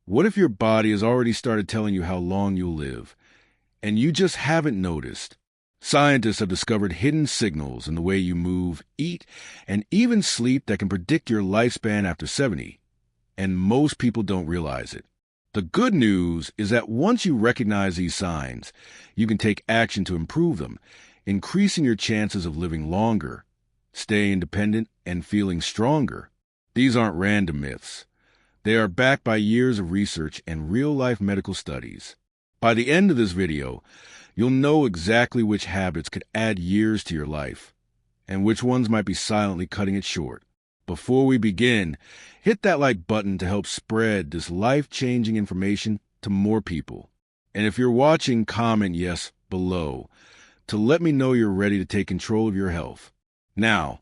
What if your body has already started telling you how long you'll live, and you just haven't noticed? Scientists have discovered hidden signals in the way you move, eat, and even sleep that can predict your lifespan after 70, and most people don't realize it. The good news is that once you recognize these signs, you can take action to improve them, increasing your chances of living longer, staying independent, and feeling stronger. These aren't random myths. They are backed by years of research and real-life medical studies. By the end of this video, you'll know exactly which habits could add years to your life, and which ones might be silently cutting it short. Before we begin, hit that like button to help spread this life-changing information to more people. And if you're watching, comment yes below to let me know you're ready to take control of your health. Now,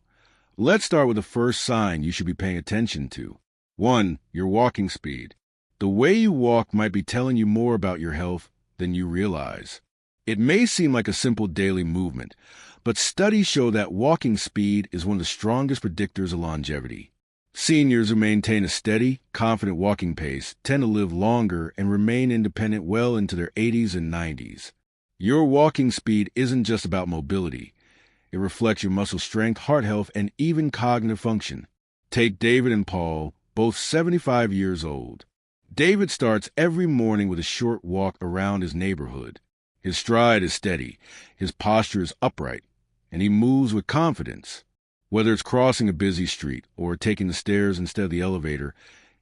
let's start with the first sign you should be paying attention to. 1. Your walking speed. The way you walk might be telling you more about your health than you realize. It may seem like a simple daily movement, but studies show that walking speed is one of the strongest predictors of longevity. Seniors who maintain a steady, confident walking pace tend to live longer and remain independent well into their 80s and 90s. Your walking speed isn't just about mobility. It reflects your muscle strength, heart health, and even cognitive function. Take David and Paul, both 75 years old. David starts every morning with a short walk around his neighborhood. His stride is steady, his posture is upright, and he moves with confidence. Whether it's crossing a busy street or taking the stairs instead of the elevator,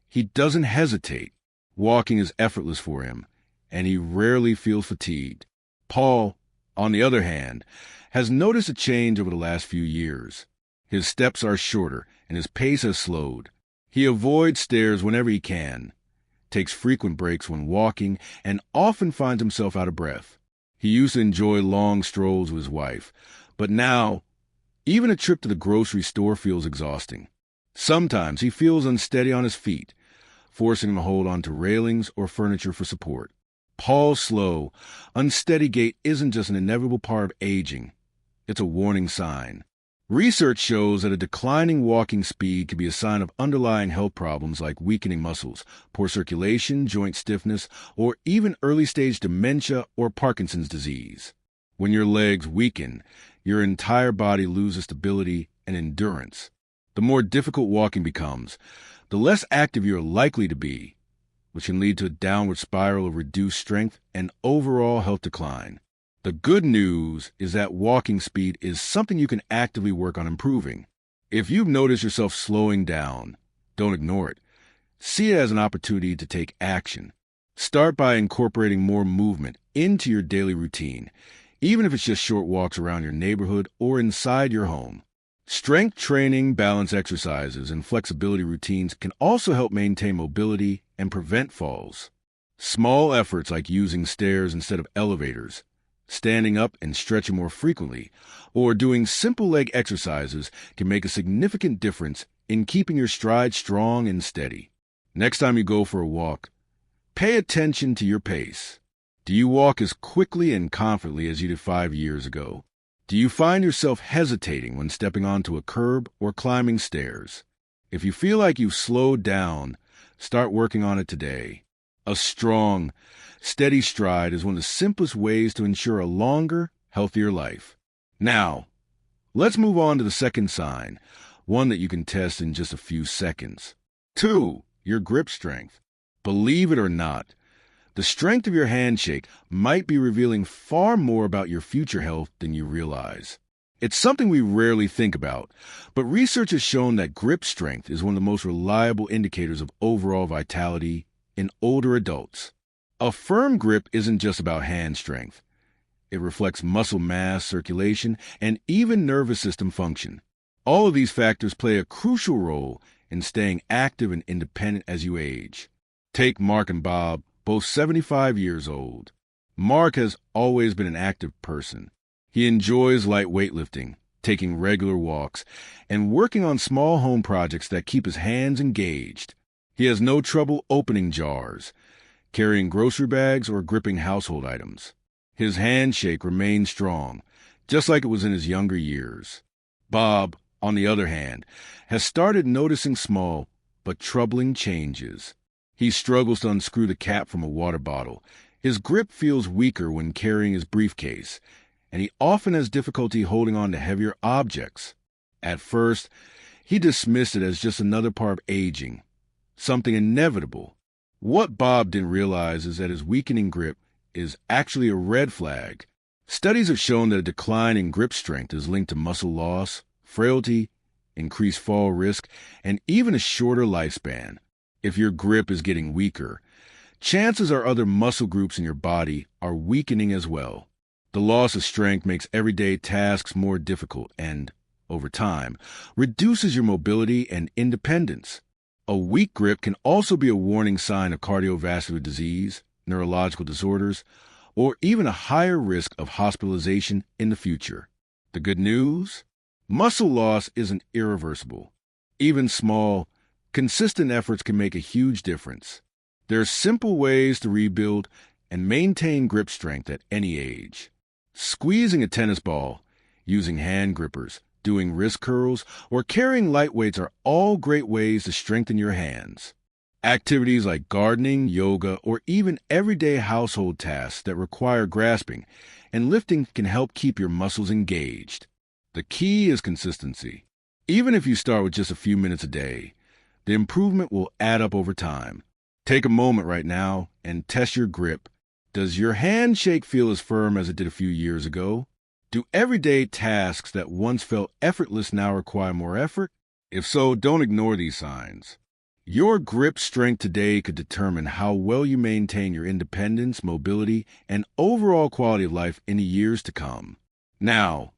he doesn't hesitate. Walking is effortless for him, and he rarely feels fatigued. Paul, on the other hand, has noticed a change over the last few years. His steps are shorter, and his pace has slowed. He avoids stairs whenever he can, takes frequent breaks when walking, and often finds himself out of breath. He used to enjoy long strolls with his wife, but now, even a trip to the grocery store feels exhausting. Sometimes he feels unsteady on his feet, forcing him to hold onto railings or furniture for support. Paul's slow, unsteady gait isn't just an inevitable part of aging. It's a warning sign. Research shows that a declining walking speed can be a sign of underlying health problems like weakening muscles, poor circulation, joint stiffness, or even early-stage dementia or Parkinson's disease. When your legs weaken, your entire body loses stability and endurance. The more difficult walking becomes, the less active you're likely to be, which can lead to a downward spiral of reduced strength and overall health decline. The good news is that walking speed is something you can actively work on improving. If you've noticed yourself slowing down, don't ignore it. See it as an opportunity to take action. Start by incorporating more movement into your daily routine, even if it's just short walks around your neighborhood or inside your home. Strength training, balance exercises, and flexibility routines can also help maintain mobility and prevent falls. Small efforts like using stairs instead of elevators, standing up and stretching more frequently, or doing simple leg exercises can make a significant difference in keeping your stride strong and steady. Next time you go for a walk, pay attention to your pace. Do you walk as quickly and confidently as you did 5 years ago? Do you find yourself hesitating when stepping onto a curb or climbing stairs? If you feel like you've slowed down, start working on it today. A strong, steady stride is one of the simplest ways to ensure a longer, healthier life. Now, let's move on to the second sign, one that you can test in just a few seconds. 2. Your grip strength. Believe it or not, the strength of your handshake might be revealing far more about your future health than you realize. It's something we rarely think about, but research has shown that grip strength is one of the most reliable indicators of overall vitality in older adults. A firm grip isn't just about hand strength. It reflects muscle mass, circulation, and even nervous system function. All of these factors play a crucial role in staying active and independent as you age. Take Mark and Bob, both 75 years old. Mark has always been an active person. He enjoys light weightlifting, taking regular walks, and working on small home projects that keep his hands engaged. He has no trouble opening jars, carrying grocery bags, or gripping household items. His handshake remains strong, just like it was in his younger years. Bob, on the other hand, has started noticing small but troubling changes. He struggles to unscrew the cap from a water bottle. His grip feels weaker when carrying his briefcase, and he often has difficulty holding on to heavier objects. At first, he dismissed it as just another part of aging, something inevitable. What Bob didn't realize is that his weakening grip is actually a red flag. Studies have shown that a decline in grip strength is linked to muscle loss, frailty, increased fall risk, and even a shorter lifespan. If your grip is getting weaker, chances are other muscle groups in your body are weakening as well. The loss of strength makes everyday tasks more difficult and, over time, reduces your mobility and independence. A weak grip can also be a warning sign of cardiovascular disease, neurological disorders, or even a higher risk of hospitalization in the future. The good news? Muscle loss isn't irreversible. Even small, consistent efforts can make a huge difference. There are simple ways to rebuild and maintain grip strength at any age. Squeezing a tennis ball, using hand grippers, doing wrist curls, or carrying light weights are all great ways to strengthen your hands. Activities like gardening, yoga, or even everyday household tasks that require grasping and lifting can help keep your muscles engaged. The key is consistency. Even if you start with just a few minutes a day, the improvement will add up over time. Take a moment right now and test your grip. Does your handshake feel as firm as it did a few years ago? Do everyday tasks that once felt effortless now require more effort? If so, don't ignore these signs. Your grip strength today could determine how well you maintain your independence, mobility, and overall quality of life in the years to come. Now,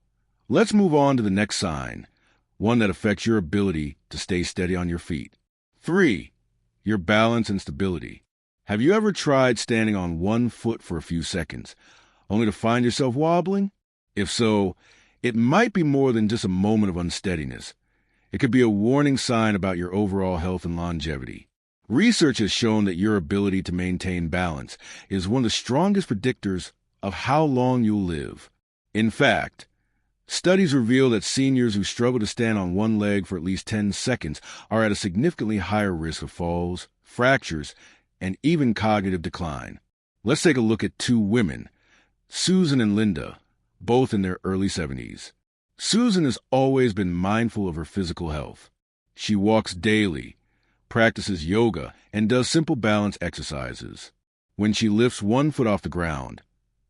let's move on to the next sign, one that affects your ability to stay steady on your feet. 3. Your balance and stability. Have you ever tried standing on one foot for a few seconds, only to find yourself wobbling? If so, it might be more than just a moment of unsteadiness. It could be a warning sign about your overall health and longevity. Research has shown that your ability to maintain balance is one of the strongest predictors of how long you'll live. In fact, studies reveal that seniors who struggle to stand on one leg for at least 10 seconds are at a significantly higher risk of falls, fractures, and even cognitive decline. Let's take a look at two women, Susan and Linda, both in their early 70s. Susan has always been mindful of her physical health. She walks daily, practices yoga, and does simple balance exercises. When she lifts one foot off the ground,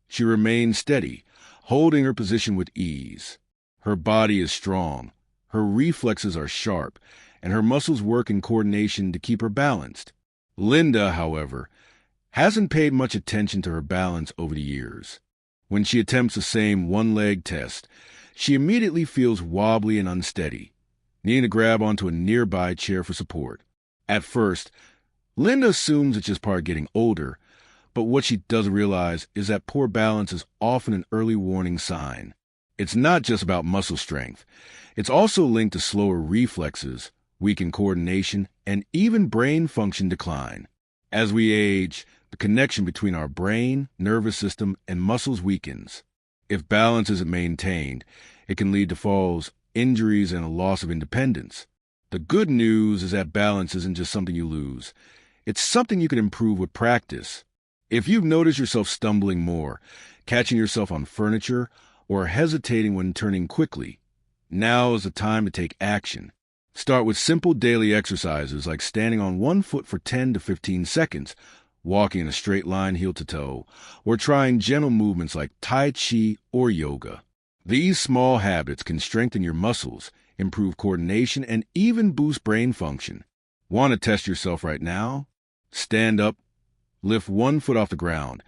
she remains steady, holding her position with ease. Her body is strong, her reflexes are sharp, and her muscles work in coordination to keep her balanced. Linda, however, hasn't paid much attention to her balance over the years. When she attempts the same one-leg test, she immediately feels wobbly and unsteady, needing to grab onto a nearby chair for support. At first, Linda assumes it's just part of getting older, but what she doesn't realize is that poor balance is often an early warning sign. It's not just about muscle strength. It's also linked to slower reflexes, weakened coordination, and even brain function decline. As we age, the connection between our brain, nervous system, and muscles weakens. If balance isn't maintained, it can lead to falls, injuries, and a loss of independence. The good news is that balance isn't just something you lose. It's something you can improve with practice. If you've noticed yourself stumbling more, catching yourself on furniture, or hesitating when turning quickly, now is the time to take action. Start with simple daily exercises like standing on one foot for 10 to 15 seconds, walking in a straight line heel to toe, or trying gentle movements like Tai Chi or yoga. These small habits can strengthen your muscles, improve coordination, and even boost brain function. Want to test yourself right now? Stand up, lift one foot off the ground,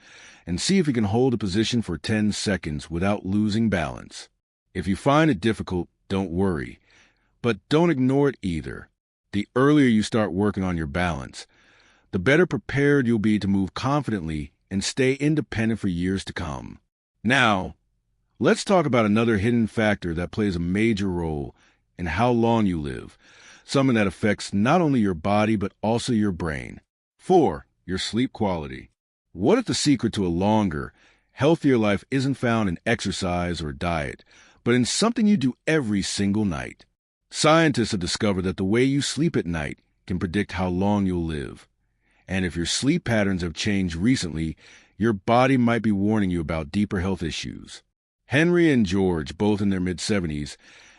and see if you can hold a position for 10 seconds without losing balance. If you find it difficult, don't worry. But don't ignore it either. The earlier you start working on your balance, the better prepared you'll be to move confidently and stay independent for years to come. Now, let's talk about another hidden factor that plays a major role in how long you live, something that affects not only your body but also your brain. 4. Your sleep quality. What if the secret to a longer, healthier life isn't found in exercise or diet, but in something you do every single night? Scientists have discovered that the way you sleep at night can predict how long you'll live. And if your sleep patterns have changed recently, your body might be warning you about deeper health issues. Henry and George, both in their mid-70s,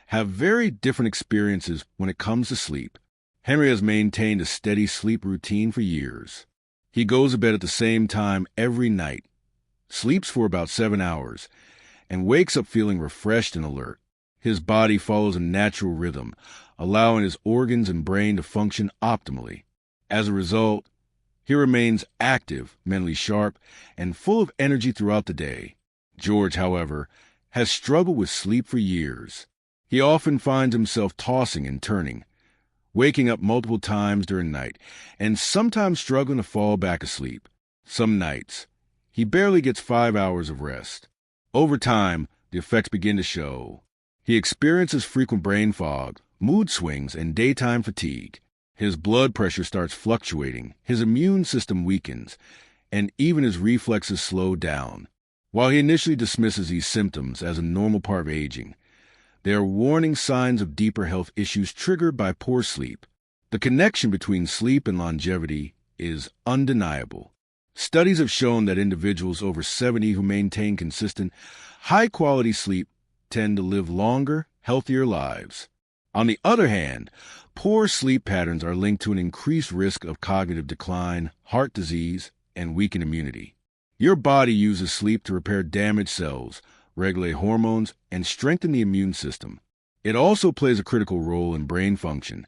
have very different experiences when it comes to sleep. Henry has maintained a steady sleep routine for years. He goes to bed at the same time every night, sleeps for about 7 hours, and wakes up feeling refreshed and alert. His body follows a natural rhythm, allowing his organs and brain to function optimally. As a result, he remains active, mentally sharp, and full of energy throughout the day. George, however, has struggled with sleep for years. He often finds himself tossing and turning, waking up multiple times during the night, and sometimes struggling to fall back asleep. Some nights, he barely gets 5 hours of rest. Over time, the effects begin to show. He experiences frequent brain fog, mood swings, and daytime fatigue. His blood pressure starts fluctuating, his immune system weakens, and even his reflexes slow down. While he initially dismisses these symptoms as a normal part of aging, they are warning signs of deeper health issues triggered by poor sleep. The connection between sleep and longevity is undeniable. Studies have shown that individuals over 70 who maintain consistent, high-quality sleep tend to live longer, healthier lives. On the other hand, poor sleep patterns are linked to an increased risk of cognitive decline, heart disease, and weakened immunity. Your body uses sleep to repair damaged cells, regulate hormones, and strengthen the immune system. It also plays a critical role in brain function,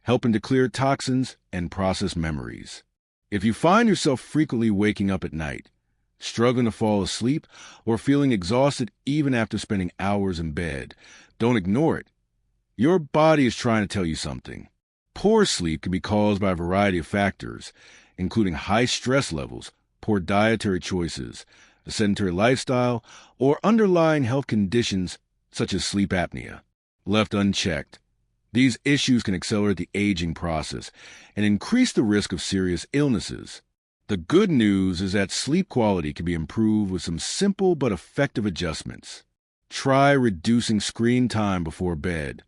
helping to clear toxins and process memories. If you find yourself frequently waking up at night, struggling to fall asleep, or feeling exhausted even after spending hours in bed, don't ignore it. Your body is trying to tell you something. Poor sleep can be caused by a variety of factors, including high stress levels, poor dietary choices, a sedentary lifestyle, or underlying health conditions such as sleep apnea. Left unchecked, these issues can accelerate the aging process and increase the risk of serious illnesses. The good news is that sleep quality can be improved with some simple but effective adjustments. Try reducing screen time before bed.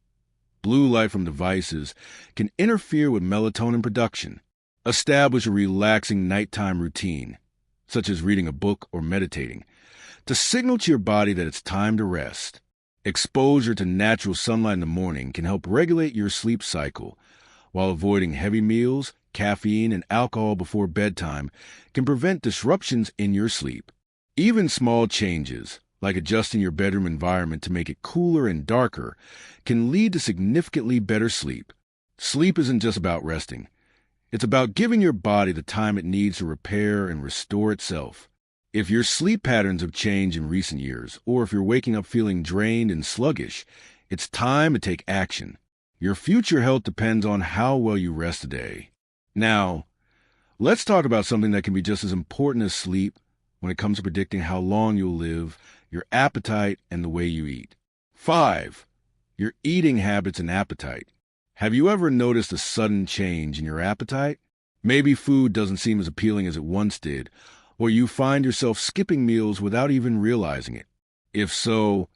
Blue light from devices can interfere with melatonin production. Establish a relaxing nighttime routine, such as reading a book or meditating, to signal to your body that it's time to rest. Exposure to natural sunlight in the morning can help regulate your sleep cycle, while avoiding heavy meals, caffeine, and alcohol before bedtime can prevent disruptions in your sleep. Even small changes, like adjusting your bedroom environment to make it cooler and darker, can lead to significantly better sleep. Sleep isn't just about resting. It's about giving your body the time it needs to repair and restore itself. If your sleep patterns have changed in recent years, or if you're waking up feeling drained and sluggish, it's time to take action. Your future health depends on how well you rest today. Now, let's talk about something that can be just as important as sleep when it comes to predicting how long you'll live, your appetite, and the way you eat. 5. Your eating habits and appetite. Have you ever noticed a sudden change in your appetite? Maybe food doesn't seem as appealing as it once did, or you find yourself skipping meals without even realizing it. If so,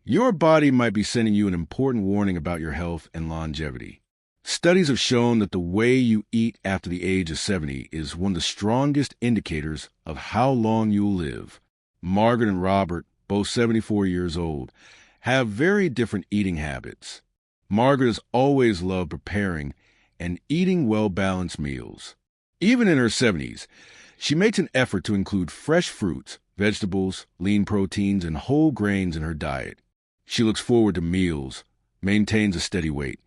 your body might be sending you an important warning about your health and longevity. Studies have shown that the way you eat after the age of 70 is one of the strongest indicators of how long you'll live. Margaret and Robert, both 74 years old, have very different eating habits. Margaret has always loved preparing and eating well-balanced meals. Even in her 70s, she makes an effort to include fresh fruits, vegetables, lean proteins, and whole grains in her diet. She looks forward to meals, maintains a steady weight,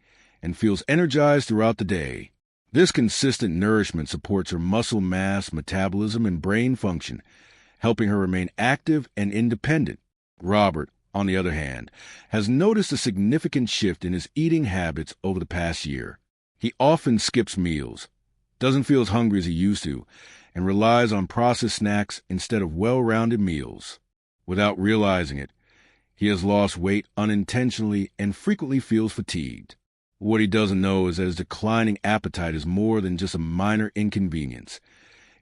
and feels energized throughout the day. This consistent nourishment supports her muscle mass, metabolism, and brain function, helping her remain active and independent. Robert, on the other hand, has noticed a significant shift in his eating habits over the past year. He often skips meals, doesn't feel as hungry as he used to, and relies on processed snacks instead of well-rounded meals. Without realizing it, he has lost weight unintentionally and frequently feels fatigued. What he doesn't know is that his declining appetite is more than just a minor inconvenience.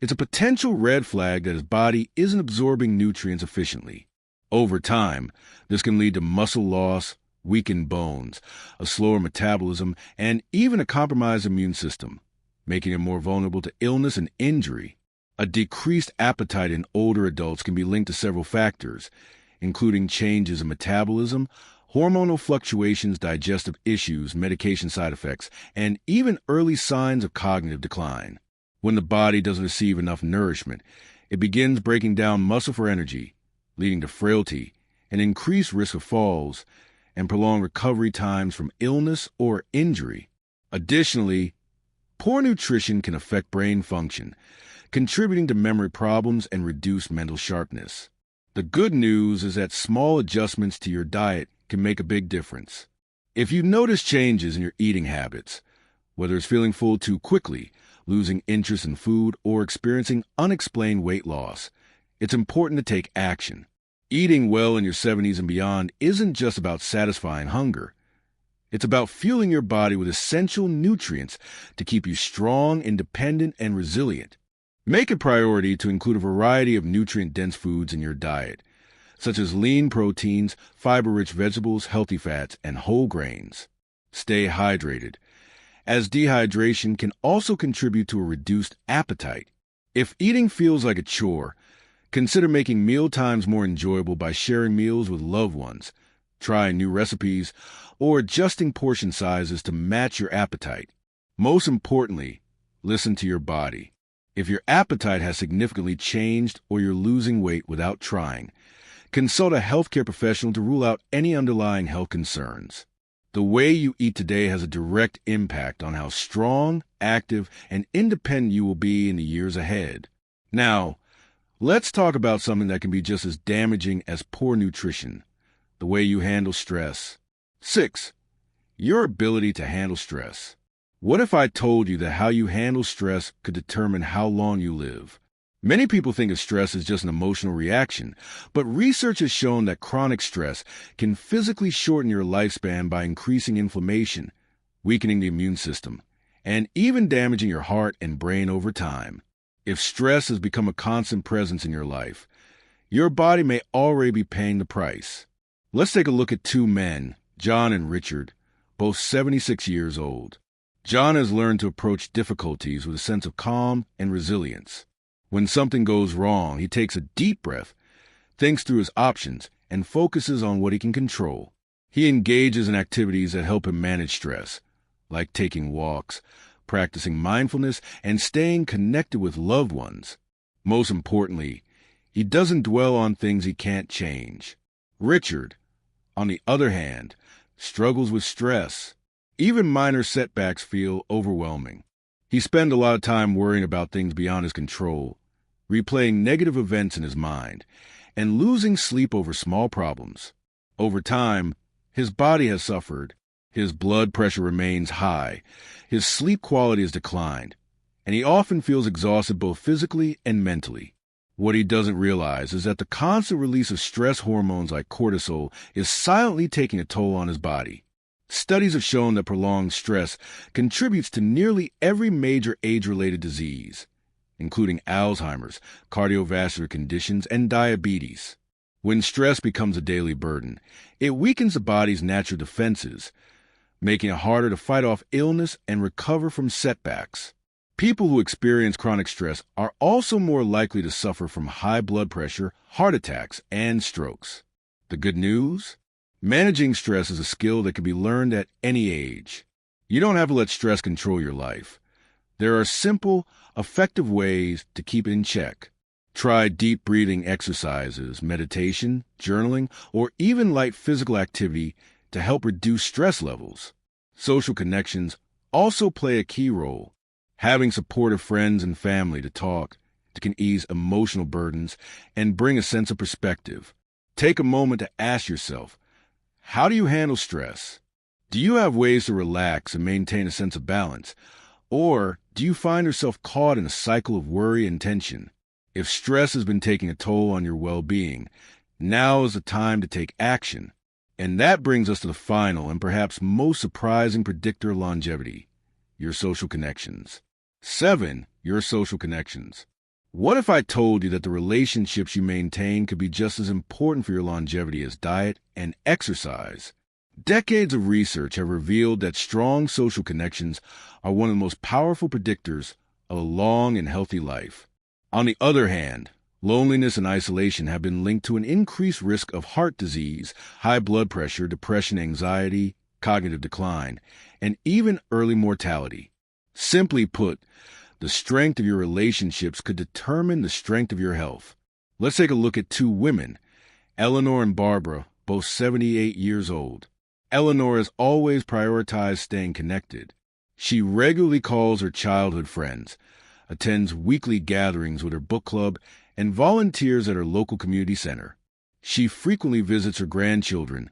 It's a potential red flag that his body isn't absorbing nutrients efficiently. Over time, this can lead to muscle loss, weakened bones, a slower metabolism, and even a compromised immune system. making them more vulnerable to illness and injury. A decreased appetite in older adults can be linked to several factors, including changes in metabolism, hormonal fluctuations, digestive issues, medication side effects, and even early signs of cognitive decline. When the body doesn't receive enough nourishment, it begins breaking down muscle for energy, leading to frailty, an increased risk of falls, and prolonged recovery times from illness or injury. Additionally, poor nutrition can affect brain function, contributing to memory problems and reduced mental sharpness. The good news is that small adjustments to your diet can make a big difference. If you notice changes in your eating habits, whether it's feeling full too quickly, losing interest in food, or experiencing unexplained weight loss, it's important to take action. Eating well in your 70s and beyond isn't just about satisfying hunger. It's about fueling your body with essential nutrients to keep you strong, independent, and resilient. Make a priority to include a variety of nutrient-dense foods in your diet, such as lean proteins, fiber-rich vegetables, healthy fats, and whole grains. Stay hydrated, as dehydration can also contribute to a reduced appetite. If eating feels like a chore, consider making meal times more enjoyable by sharing meals with loved ones, trying new recipes, or adjusting portion sizes to match your appetite. Most importantly, listen to your body. If your appetite has significantly changed or you're losing weight without trying, consult a healthcare professional to rule out any underlying health concerns. The way you eat today has a direct impact on how strong, active, and independent you will be in the years ahead. Now, let's talk about something that can be just as damaging as poor nutrition: the way you handle stress. 6. Your ability to handle stress. What if I told you that how you handle stress could determine how long you live? Many people think of stress as just an emotional reaction, but research has shown that chronic stress can physically shorten your lifespan by increasing inflammation, weakening the immune system, and even damaging your heart and brain over time. If stress has become a constant presence in your life, your body may already be paying the price. Let's take a look at two men, John and Richard, both 76 years old. John has learned to approach difficulties with a sense of calm and resilience. When something goes wrong, he takes a deep breath, thinks through his options, and focuses on what he can control. He engages in activities that help him manage stress, like taking walks, practicing mindfulness, and staying connected with loved ones. Most importantly, he doesn't dwell on things he can't change. Richard, on the other hand, struggles with stress. Even minor setbacks feel overwhelming. He spends a lot of time worrying about things beyond his control, replaying negative events in his mind, and losing sleep over small problems. Over time, his body has suffered. His blood pressure remains high, his sleep quality has declined, and he often feels exhausted both physically and mentally. What he doesn't realize is that the constant release of stress hormones like cortisol is silently taking a toll on his body. Studies have shown that prolonged stress contributes to nearly every major age-related disease, including Alzheimer's, cardiovascular conditions, and diabetes. When stress becomes a daily burden, it weakens the body's natural defenses, making it harder to fight off illness and recover from setbacks. People who experience chronic stress are also more likely to suffer from high blood pressure, heart attacks, and strokes. The good news? Managing stress is a skill that can be learned at any age. You don't have to let stress control your life. There are simple, effective ways to keep it in check. Try deep breathing exercises, meditation, journaling, or even light physical activity to help reduce stress levels. Social connections also play a key role. Having supportive friends and family to talk to can ease emotional burdens and bring a sense of perspective. Take a moment to ask yourself, how do you handle stress? Do you have ways to relax and maintain a sense of balance? Or do you find yourself caught in a cycle of worry and tension? If stress has been taking a toll on your well-being, now is the time to take action. And that brings us to the final and perhaps most surprising predictor of longevity: your social connections. 7. Your social connections. What if I told you that the relationships you maintain could be just as important for your longevity as diet and exercise? Decades of research have revealed that strong social connections are one of the most powerful predictors of a long and healthy life. On the other hand, loneliness and isolation have been linked to an increased risk of heart disease, high blood pressure, depression, anxiety, cognitive decline, and even early mortality. Simply put, the strength of your relationships could determine the strength of your health. Let's take a look at two women, Eleanor and Barbara, both 78 years old. Eleanor has always prioritized staying connected. She regularly calls her childhood friends, attends weekly gatherings with her book club, and volunteers at her local community center. She frequently visits her grandchildren,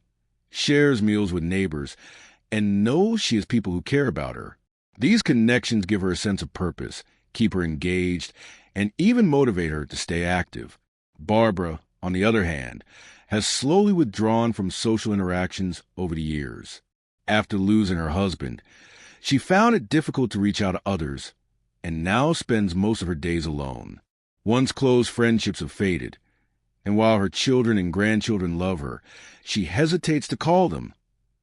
shares meals with neighbors, and knows she has people who care about her. These connections give her a sense of purpose, keep her engaged, and even motivate her to stay active. Barbara, on the other hand, has slowly withdrawn from social interactions over the years. After losing her husband, she found it difficult to reach out to others, and now spends most of her days alone. Once close friendships have faded, and while her children and grandchildren love her, she hesitates to call them,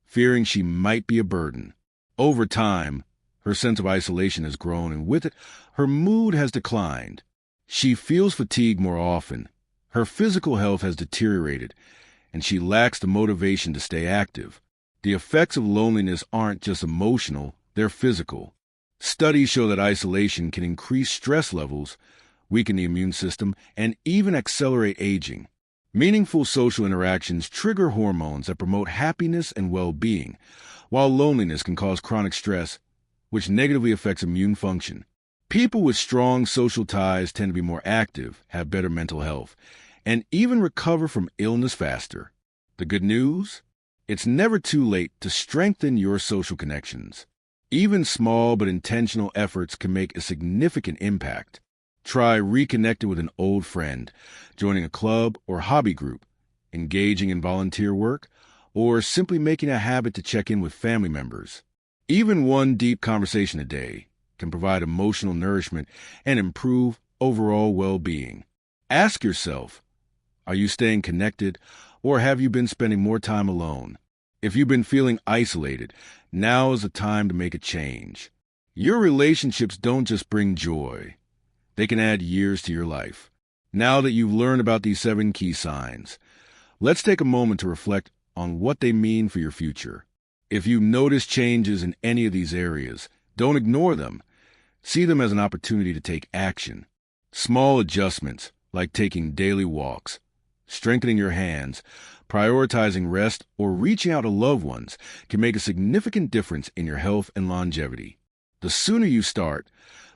fearing she might be a burden. Over time, her sense of isolation has grown, and with it, her mood has declined. She feels fatigue more often. Her physical health has deteriorated, and she lacks the motivation to stay active. The effects of loneliness aren't just emotional, they're physical. Studies show that isolation can increase stress levels, weaken the immune system, and even accelerate aging. Meaningful social interactions trigger hormones that promote happiness and well-being, while loneliness can cause chronic stress, which negatively affects immune function. People with strong social ties tend to be more active, have better mental health, and even recover from illness faster. The good news? It's never too late to strengthen your social connections. Even small but intentional efforts can make a significant impact. Try reconnecting with an old friend, joining a club or hobby group, engaging in volunteer work, or simply making a habit to check in with family members. Even one deep conversation a day can provide emotional nourishment and improve overall well-being. Ask yourself, are you staying connected, or have you been spending more time alone? If you've been feeling isolated, now is the time to make a change. Your relationships don't just bring joy. They can add years to your life. Now that you've learned about these 7 key signs, let's take a moment to reflect on what they mean for your future. If you notice changes in any of these areas, don't ignore them. See them as an opportunity to take action. Small adjustments, like taking daily walks, strengthening your hands, prioritizing rest, or reaching out to loved ones, can make a significant difference in your health and longevity. The sooner you start,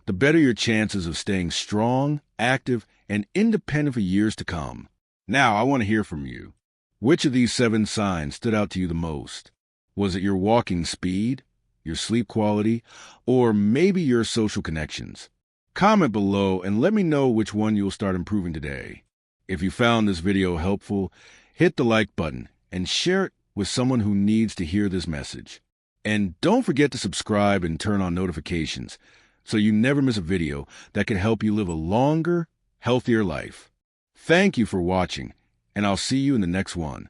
the better your chances of staying strong, active, and independent for years to come. Now, I want to hear from you. Which of these 7 signs stood out to you the most? Was it your walking speed, your sleep quality, or maybe your social connections? Comment below and let me know which one you'll start improving today. If you found this video helpful, hit the like button and share it with someone who needs to hear this message. And don't forget to subscribe and turn on notifications so you never miss a video that can help you live a longer, healthier life. Thank you for watching, and I'll see you in the next one.